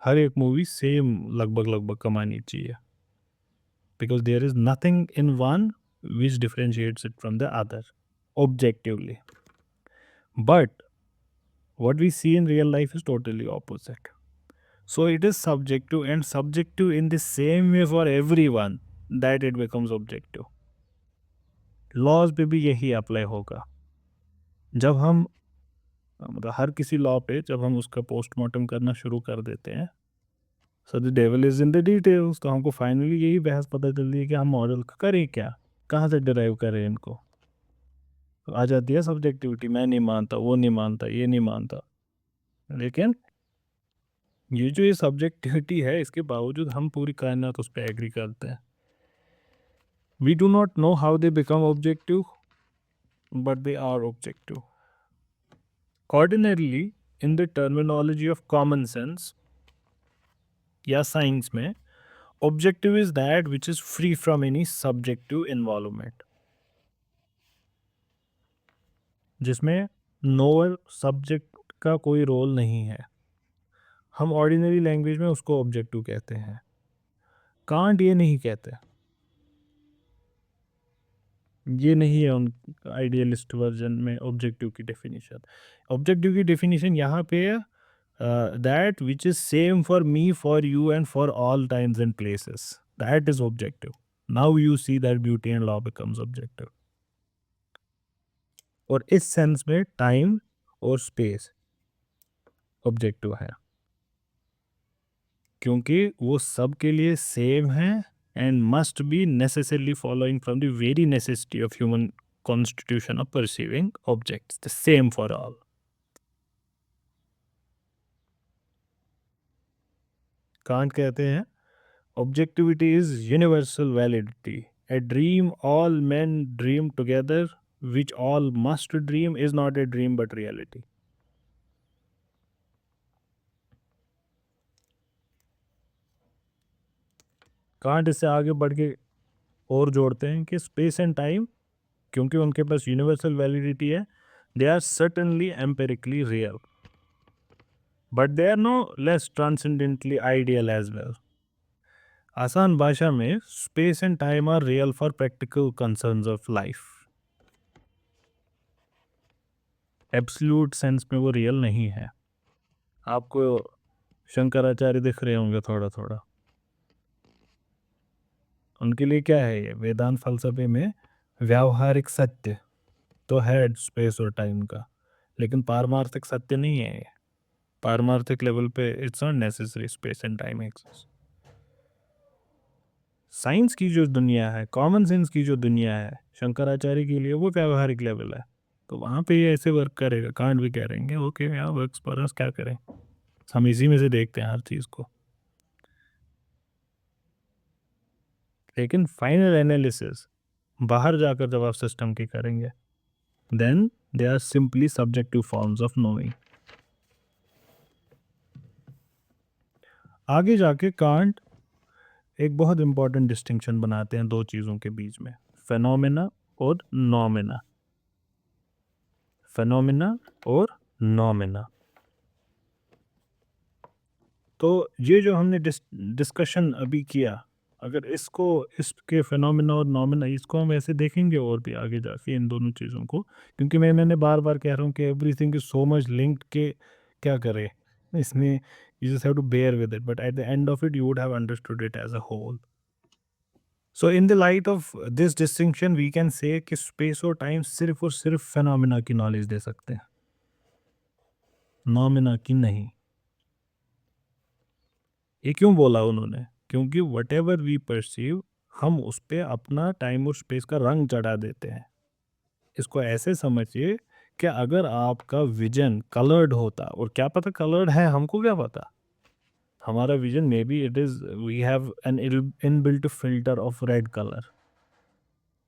हर एक मूवी सेम लगभग लगभग कमानी चाहिए, because there is nothing in one which differentiates it from the other objectively, but what we see in real life is totally opposite. So it is subjective, and subjective in the same way for everyone that it becomes objective। Laws पे भी यही apply होगा। जब हम मतलब हर किसी law पे जब हम उसका पोस्टमार्टम करना शुरू कर देते हैं, so the devil is in the details, तो हमको फाइनली यही बहस पता चलती है कि हम मॉडल करें क्या, कहाँ से डिराइव करें इनको, तो आ जाती है सब्जेक्टिविटी, मैं नहीं मानता, वो नहीं मानता, ये नहीं मानता। लेकिन ये जो ये सब्जेक्टिविटी है, इसके बावजूद हम पूरी कायनात उस पर एग्री करते हैं। We do not know how they become objective, but they are objective. Ordinarily in the terminology of common sense या साइंस में, objective is that which is free from any subjective involvement, जिसमें knower subject का कोई role नहीं है। हम ordinary language में उसको ऑब्जेक्टिव कहते हैं, कांट ये नहीं कहते, ये नहीं है उन आइडियलिस्ट वर्जन में ऑब्जेक्टिव की डेफिनेशन। ऑब्जेक्टिव की डेफिनेशन यहाँ पे है that which is same for me, for you and for all times and places, that is objective. Now you see that beauty and law becomes objective. और इस sense में time और space objective है, क्योंकि वो सब के लिए सेम है and must be necessarily following from the very necessity of human constitution of perceiving objects, the same for all। Can't कहते हैं objectivity is universal validity, a dream all men dream together, which all must dream, is not a dream but reality। Can't इससे आगे बढ़ के और जोड़ते हैं कि स्पेस एंड टाइम क्योंकि उनके पास यूनिवर्सल वैलिडिटी है, they are certainly empirically real, but they are no less transcendentally ideal as well. आसान भाषा में space and time are real for practical concerns of life. Absolute sense में वो real नहीं है. आपको शंकराचार्य दिख रहे होंगे थोड़ा थोड़ा. उनके लिए क्या है ये वेदांत फलसफे में व्यावहारिक सत्य तो है स्पेस और टाइम का, लेकिन पारमार्थिक सत्य नहीं है ये. पारमार्थिक लेवल पे it's not necessary space and time exist. Science की जो दुनिया है, कॉमन सेंस की जो दुनिया है, शंकराचार्य के लिए वो व्यावहारिक लेवल है. तो वहाँ पे ये ऐसे वर्क करेगा. कांट भी करेंगे ओके यहाँ वर्क्स फॉर अस, क्या करें, हम इसी में से देखते हैं हर चीज़ को. लेकिन फाइनल एनालिसिस बाहर जाकर जब आप सिस्टम की करेंगे, then they are simply subjective forms of knowing. आगे जाके कांट एक बहुत इंपॉर्टेंट डिस्टिंक्शन बनाते हैं दो चीज़ों के बीच में, फेनोमेना और नॉमेना. फेनोमेना और नॉमेना. तो ये जो हमने डिस्कशन अभी किया, अगर इसके फेनोमेना और नॉमेना इसको हम ऐसे देखेंगे और भी आगे जाके इन दोनों चीज़ों को, क्योंकि मैंने बार बार कह रहा हूँ कि everything is so much linked के क्या करें इसमें, you just have to bear with it, but at the end of it you would have understood it as a whole. So in the light of this distinction we can say कि space और time सिर्फ और सिर्फ phenomena की knowledge दे सकते हैं, नॉमेना की नहीं. ये क्यों बोला उन्होंने? क्योंकि वट एवर वी परसीव, हम उस पर अपना टाइम और स्पेस का रंग चढ़ा देते हैं. इसको ऐसे समझिए कि अगर आपका विजन कलर्ड होता, और क्या पता कलर्ड है, हमको क्या पता, हमारा vision maybe it is we have an inbuilt filter of red colour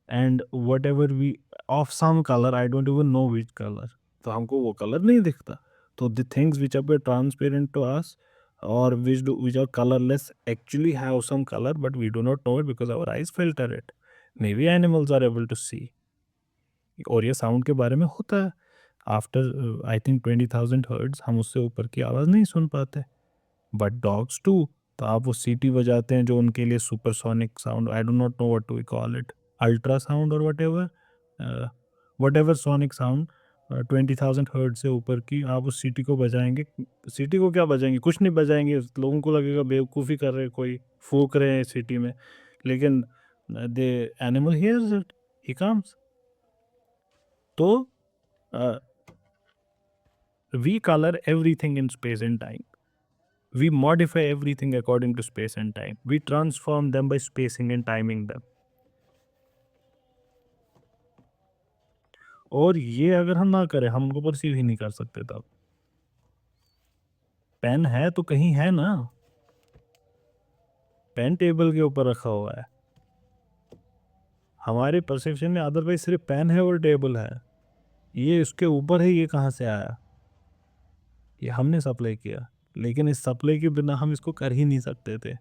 and whatever we of some colour, I don't even know which colour, तो हमको वो कलर नहीं दिखता. तो the things which are transparent to us or which are colorless actually have some color, but we do not know it because our eyes filter it. Maybe animals are able to see. और ये sound के बारे में होता है. After I think 20,000 hertz हम उससे ऊपर की आवाज़ नहीं सुन पाते, बट डॉग्स टू. तो आप वो सीटी बजाते हैं जो उनके लिए supersonic sound, I do not know what to call it, ultrasound और whatever sonic sound, 20,000 hertz से ऊपर की आप उस सीटी को बजाएंगे. सीटी को क्या बजाएंगे, कुछ नहीं बजाएंगे, लोगों को लगेगा बेवकूफ़ी कर रहे, कोई फूक रहे हैं सीटी में, लेकिन they animal hears it, he comes. तो we colour everything in space and time, we modify everything according to space and time, we transform them by spacing and timing them. और ये अगर हम ना करें हम उनको परसीव ही नहीं कर सकते. तब पेन है तो कहीं है ना, पेन टेबल के ऊपर रखा हुआ है, हमारे परसेप्शन में अदरवाइज सिर्फ पेन है और टेबल है, ये इसके ऊपर है, ये कहाँ से आया, ये हमने सप्लाई किया, लेकिन इस सप्लाई के बिना हम इसको कर ही नहीं सकते थे.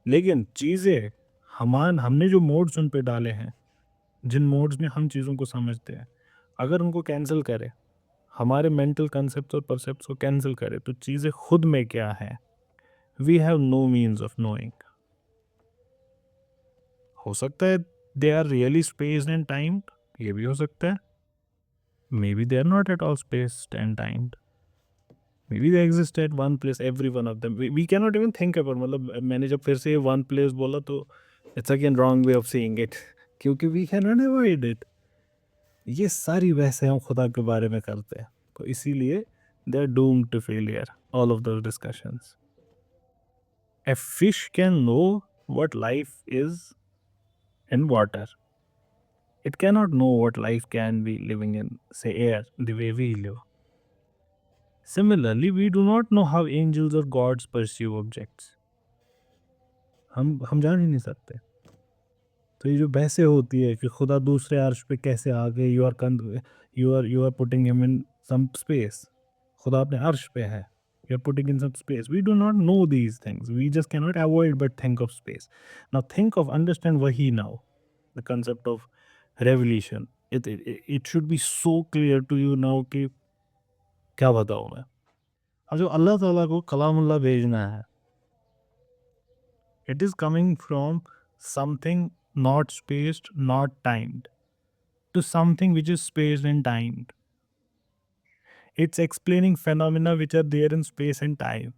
लेकिन चीज़ें हमने जो मोड्स उन पे डाले हैं, जिन मोड्स में हम चीज़ों को समझते हैं, अगर उनको कैंसिल करें, हमारे मेंटल कंसेप्ट और परसेप्ट को कैंसिल करें, तो चीज़ें खुद में क्या है, we have no means of knowing. हो सकता है they are really spaced and timed, ये भी हो सकता है. Maybe they are not at all spaced and timed, maybe they exist at one place, every one of them we can not even think about. मतलब मैंने जब फिर से वन प्लेस बोला तो it's again wrong way of seeing it, क्योंकि we can not avoid it. ये सारी बहसें हम खुदा के बारे में करते हैं, तो इसीलिए they are doomed to failure, all of those discussions. A fish can know what life is in water. It cannot know what life can be living in, say, air, the way we live. Similarly, we do not know how angels or gods perceive objects. हम जान ही नहीं सकते. तो ये जो बहसें होती है कि खुदा दूसरे अर्श पे कैसे आ गए, you are putting him in some space, खुदा अपने अर्श पे है, you are putting in some space. We do not know these things. We just cannot avoid but think of space. Now think of, understand Wahi now. the concept of revelation. It should be so clear to you now कि क्या बताऊँ मैं. अब जो अल्लाह ताला को कलामुल्लाह भेजना है, it is coming from something not spaced, not timed, to something which is spaced and timed. It's explaining phenomena which are there in space and time,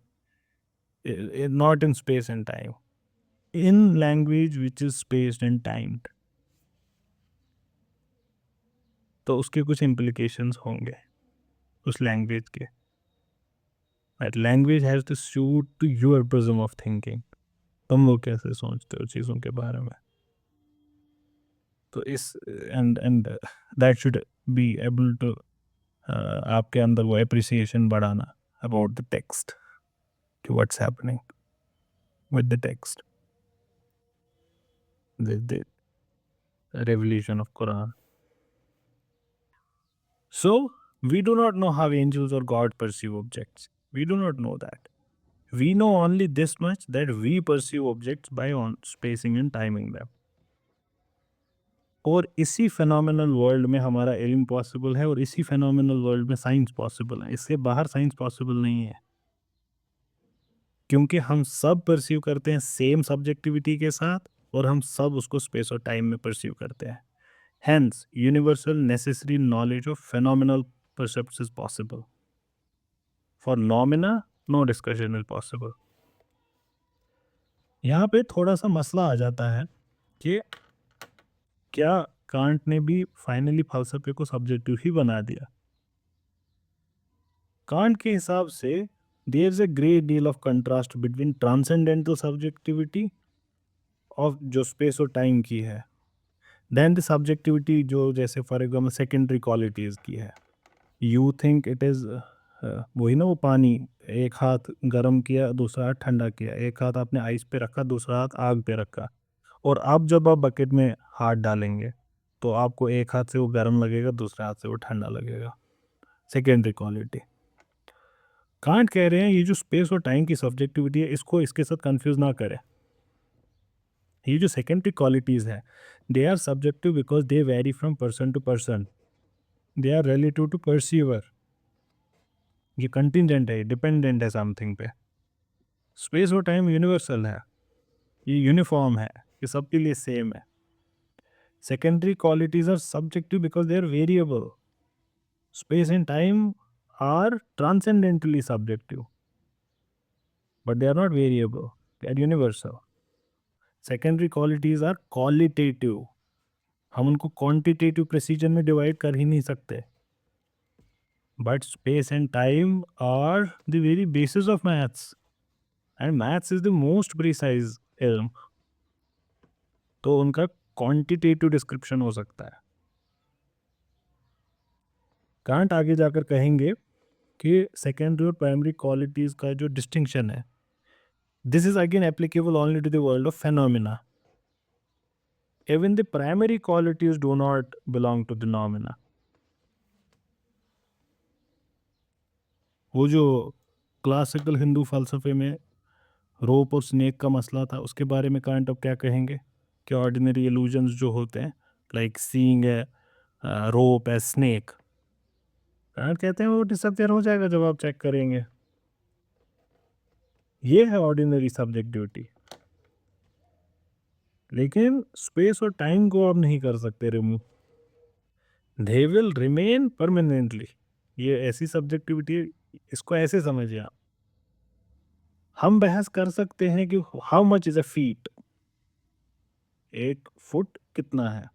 not in space and time, in language which is spaced and timed. तो उसके कुछ implications होंगे उस language के. That language has to suit to your prism of thinking. तुम लोग कैसे सोचते हो चीज़ों के बारे में. तो इस and that should be able to आपके अंदर वो appreciation बढ़ाना about the text, to what's happening with the text, the revelation of Quran. So we do not know how angels or God perceive objects. We do not know that. We know only this much, that we perceive objects by on spacing and timing them. और इसी phenomenal world में हमारा इल्म possible है और इसी phenomenal world में science possible है. इससे बाहर साइंस possible नहीं है, क्योंकि हम सब परसीव करते हैं सेम सब्जेक्टिविटी के साथ और हम सब उसको स्पेस और टाइम में परसीव करते हैं. Hence, universal necessary knowledge of phenomenal percepts is possible. For nomina, no discussion is possible. यहाँ पे थोड़ा सा मसला आ जाता है कि क्या कांट ने भी फाइनली फलसफे को सब्जेक्टिव ही बना दिया. कांट के हिसाब से there is a great deal of contrast between transcendental subjectivity of जो स्पेस और टाइम की है, देन द सब्जेक्टिविटी जो जैसे फॉर एग्जाम्पल सेकेंडरी क्वालिटीज़ की है. यू थिंक इट इज़ वही ना, वो पानी एक हाथ गर्म किया दूसरा हाथ ठंडा किया, एक हाथ आपने आइस पे रखा दूसरा हाथ आग पे रखा, और अब जब आप बकेट में हाथ डालेंगे तो आपको एक हाथ से वो गर्म लगेगा दूसरे हाथ से वो ठंडा लगेगा. Secondary quality. कांट कह रहे हैं ये जो स्पेस और टाइम की सब्जेक्टिविटी है इसको इसके साथ कंफ्यूज ना करें. ये जो सेकेंडरी क्वालिटीज़ है they are subjective because they vary from person to person. They are relative to perceiver. ये कंटिजेंट है, डिपेंडेंट है समथिंग पे. स्पेस और टाइम यूनिवर्सल है, ये यूनिफॉर्म है, ये सबके लिए सेम है. Secondary qualities are subjective because they are variable. Space and time are transcendently subjective, but they are not variable, they are universal. Secondary qualities are qualitative. हम उनको quantitative precision में divide कर ही नहीं सकते. But space and time are the very basis of maths, and maths is the most precise ilm. तो उनका quantitative description हो सकता है. कांट आगे जाकर कहेंगे कि सेकेंडरी और प्राइमरी क्वालिटीज़ का जो डिस्टिंक्शन है, this is again applicable only to the world of phenomena. Even the primary qualities do not belong to the nomina. वो जो क्लासिकल हिंदू फलसफे में रोप और स्नेक का मसला था उसके बारे में कांट अब क्या कहेंगे कि ऑर्डिनरी इल्यूजन्स जो होते हैं लाइक सीइंग है रोप है स्नेक, कांट कहते हैं वो डिसअपियर हो जाएगा जब आप चेक करेंगे. ये है ऑर्डिनरी सब्जेक्टिविटी. लेकिन स्पेस और टाइम को आप नहीं कर सकते remove. They will remain permanently. ये ऐसी सब्जेक्टिविटी है, इसको ऐसे समझिए आप. हम बहस कर सकते हैं कि how much is a feet, एक फुट कितना है,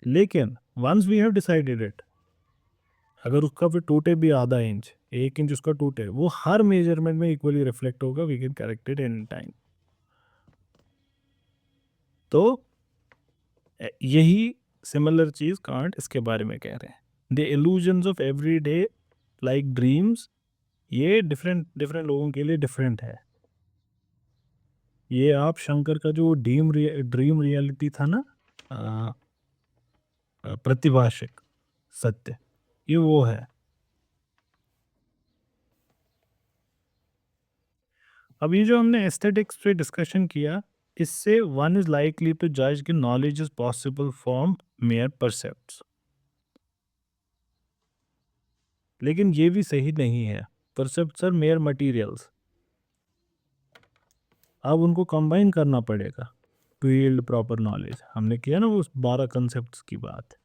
लेकिन once we have decided it, अगर उसका फिर टूटे भी आधा इंच एक इंच उसका टूटे, वो हर मेजरमेंट में इक्वली रिफ्लेक्ट होगा. We can correct it in time. तो यही सिमिलर चीज कांट इसके बारे में कह रहे हैं. The illusions of every day like dreams, ये डिफरेंट डिफरेंट लोगों के लिए डिफरेंट है. ये आप शंकर का जो ड्रीम रियलिटी था ना, प्रतिभाषिक सत्य, ये वो है. अब ये जो हमने एस्थेटिक्स पे डिस्कशन किया, इससे वन इज लाइकली टू जज कि knowledge is possible from mere percepts. लेकिन ये भी सही नहीं है। परसेप्ट्स आर मेयर मटेरियल्स, अब उनको कंबाइन करना पड़ेगा टू यील्ड प्रॉपर नॉलेज। हमने किया ना वो 12 कंसेप्ट्स की बात।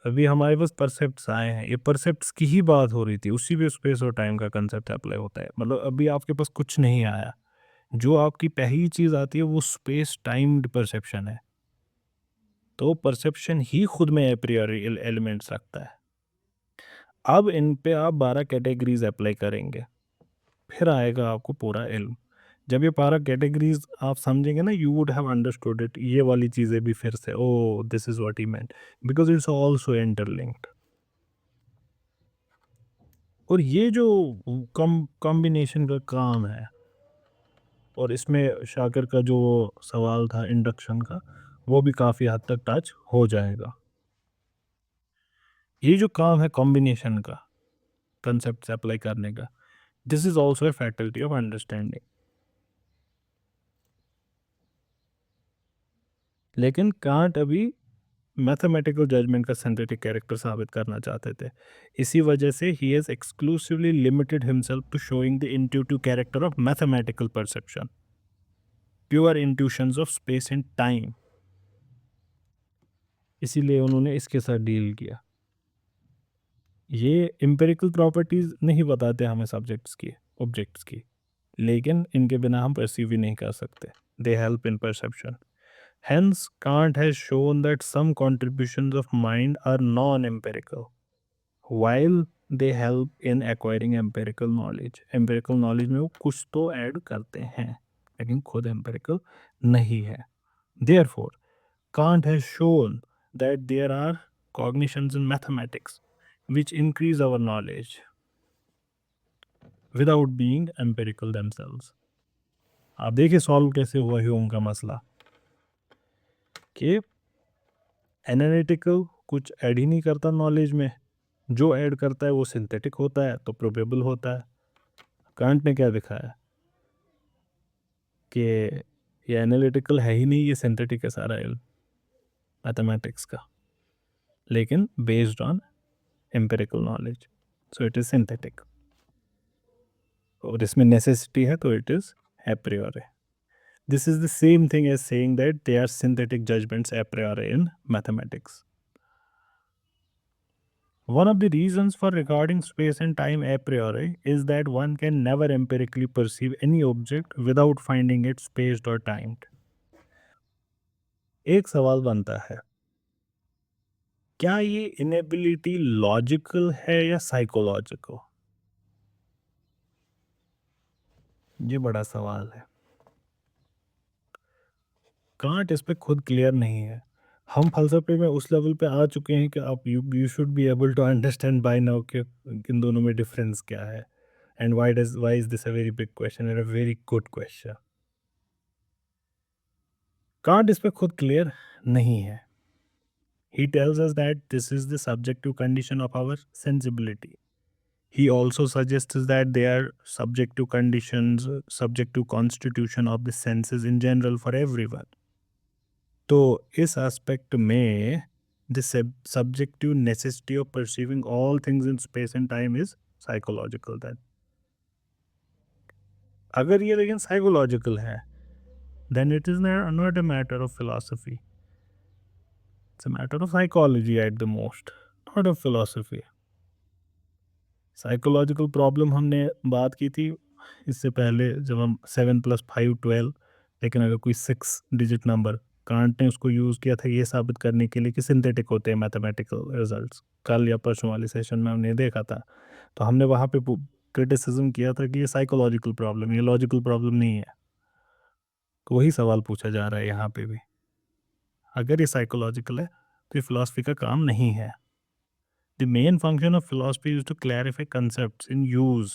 अभी हमारे पास परसेप्ट्स आए हैं, ये परसेप्ट्स की ही बात हो रही थी, उसी पे स्पेस और टाइम का कंसेप्ट अप्लाई होता है। मतलब अभी आपके पास कुछ नहीं आया, जो आपकी पहली चीज आती है वो स्पेस टाइम परसेप्शन है। तो परसेप्शन ही खुद में एप्रियोरी एलिमेंट्स रखता है। अब इन पे आप 12 कैटेगरीज अप्लाई करेंगे, फिर आएगा आपको पूरा इल्म। जब ये 12 कैटेगरीज आप समझेंगे ना, you would have understood it. ये वाली चीज़ें भी फिर से, oh this is what he meant, because it's also interlinked. और ये जो कॉम्बिनेशन का काम है, और इसमें शाकिर का जो सवाल था इंडक्शन का, वो भी काफ़ी हद तक टच हो जाएगा। ये जो काम है कॉम्बिनेशन का, कंसेप्ट अप्लाई करने का, this is also a faculty of understanding. लेकिन कांट अभी मैथमेटिकल जजमेंट का सिंथेटिक कैरेक्टर साबित करना चाहते थे। इसी वजह से ही has exclusively limited himself to showing the intuitive character of mathematical perception, pure intuitions of space and time. इसीलिए उन्होंने इसके साथ डील किया। ये एम्पिरिकल प्रॉपर्टीज नहीं बताते हमें सब्जेक्ट्स की, ऑब्जेक्ट्स की, लेकिन इनके बिना हम परसीव ही नहीं कर सकते। They help in perception. Hence, Kant has shown that some contributions of mind are non-empirical, while they help in acquiring empirical knowledge. Empirical knowledge में वो कुछ तो ऐड करते हैं, लेकिन खुद empirical नहीं है। Therefore, Kant has shown that there are cognitions in mathematics which increase our knowledge without being empirical themselves. आप देखिए सॉल्व कैसे हुआ ह्यूम का मसला, कि एनालिटिकल कुछ ऐड ही नहीं करता नॉलेज में, जो ऐड करता है वो सिंथेटिक होता है, तो प्रोबेबल होता है। कांट ने क्या दिखाया कि ये एनालिटिकल है ही नहीं, ये सिंथेटिक है सारा इल्म मैथमेटिक्स का, लेकिन based on empirical knowledge, so it is synthetic. और इसमें नेसेसिटी है तो it is a priori. This is the same thing as saying that they are synthetic judgements a priori in mathematics. One of the reasons for regarding space and time a priori is that one can never empirically perceive any object without finding it spaced or timed. एक सवाल बनता है, क्या ये inability logical है या psychological? ये बड़ा सवाल है। कांट इस पे खुद क्लियर नहीं है। हम फलसफे में उस लेवल पे आ चुके हैं कि आप you should be able to understand by now कि इन दोनों में डिफरेंस क्या है, and why is this a very big question and a very good question. Kant इस पे खुद क्लियर नहीं है। He tells us that this is the subjective condition of our sensibility. He also suggests that they are subjective conditions, subjective constitution of the senses in general for everyone. तो इस aspect में the subjective necessity of perceiving all things in space and time is psychological then. अगर ये लेकिन psychological है, then it is not a matter of philosophy. It's a matter of psychology at the most, not of philosophy. Psychological problem हमने बात की थी इससे पहले, जब हम 7+5 12, लेकिन अगर कोई 6 डिजिट नंबर, कांट ने उसको यूज़ किया था ये साबित करने के लिए कि सिंथेटिक होते हैं मैथमेटिकल रिजल्ट्स। कल या परसों वाले सेशन में हमने देखा था, तो हमने वहाँ पे क्रिटिसिज्म किया था कि ये साइकोलॉजिकल प्रॉब्लम, ये लॉजिकल प्रॉब्लम नहीं है। तो वही सवाल पूछा जा रहा है यहाँ पे भी, अगर ये साइकोलॉजिकल है तो ये फिलॉसफी का काम नहीं है। The main function of philosophy is to clarify concepts in use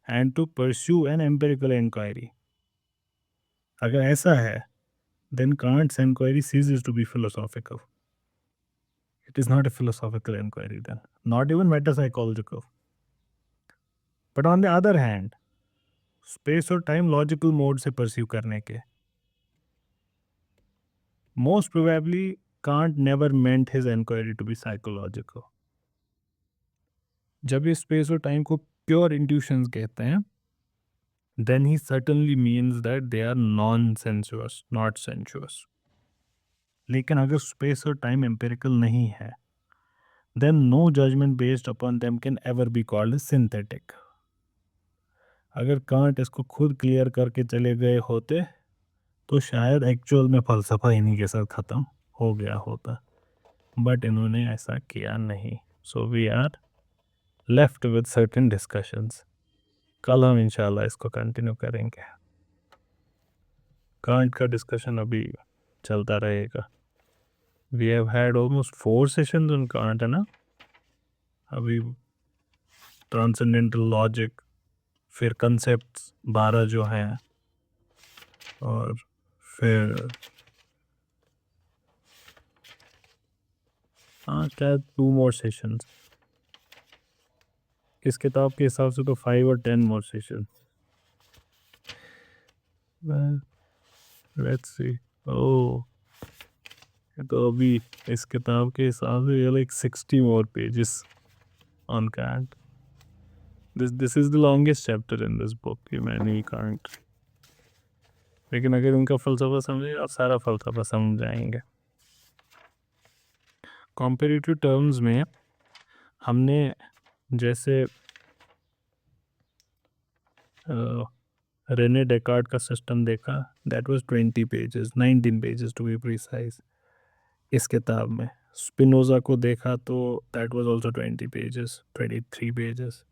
and to pursue an empirical inquiry. अगर ऐसा है, then Kant's inquiry ceases to be philosophical. It is not a philosophical inquiry then, not even metapsychological. But on the other hand, space और time logical mode से perceive करने के, Most probably, Kant never meant his inquiry to be psychological. जब ये space और time को pure intuitions कहते हैं, then he certainly means that they are non-sensuous, not sensuous. लेकिन अगर स्पेस और टाइम एम्पिरिकल नहीं है, then no judgment based upon them can ever be called as synthetic. अगर कांट इसको खुद क्लियर करके चले गए होते तो शायद एक्चुअल में फलसफा इन्हीं के साथ ख़त्म हो गया होता, बट इन्होंने ऐसा किया नहीं. So we are left with certain discussions. कल हम इंशाल्लाह इसको कंटिन्यू करेंगे. कांट का डिस्कशन अभी चलता रहेगा. We have had almost 4 sessions on Kant, है ना. अभी ट्रांसेंडेंटल लॉजिक, फिर कंसेप्ट्स 12 जो हैं, और फिर हाँ शायद 2 मोर सेशंस. इस किताब के हिसाब से तो 5 और 10 मोर सेशन. Let's see. ओह, तो अभी इस किताब के हिसाब से like 60 more pages on can't. This is the longest chapter in this book. कि मैंने कांट, लेकिन अगर उनका फ़लसफ़ा समझे आप सारा फ़लसफ़ा समझ जाएंगे. कॉम्पेरेटिव टर्म्स में हमने जैसे रेने डेकार्ट का सिस्टम देखा, that was 20 pages, 19 pages to be precise. इस किताब में स्पिनोज़ा को देखा तो that was also 20 pages, 23 pages.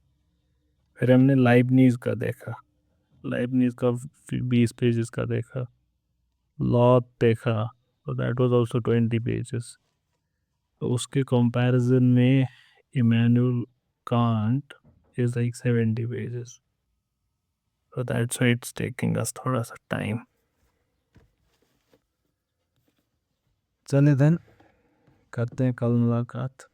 फिर हमने लाइबनीज़ का देखा, लाइबनीज़ का 20 पेजेस का देखा. लॉट देखा तो दैट वाज आल्सो 20 पेजेस. तो उसके कंपैरिजन में Immanuel Kant is like 70 pages. So that's why it's taking us थोड़ा सा टाइम. चले देन, करते हैं कल मुलाकात.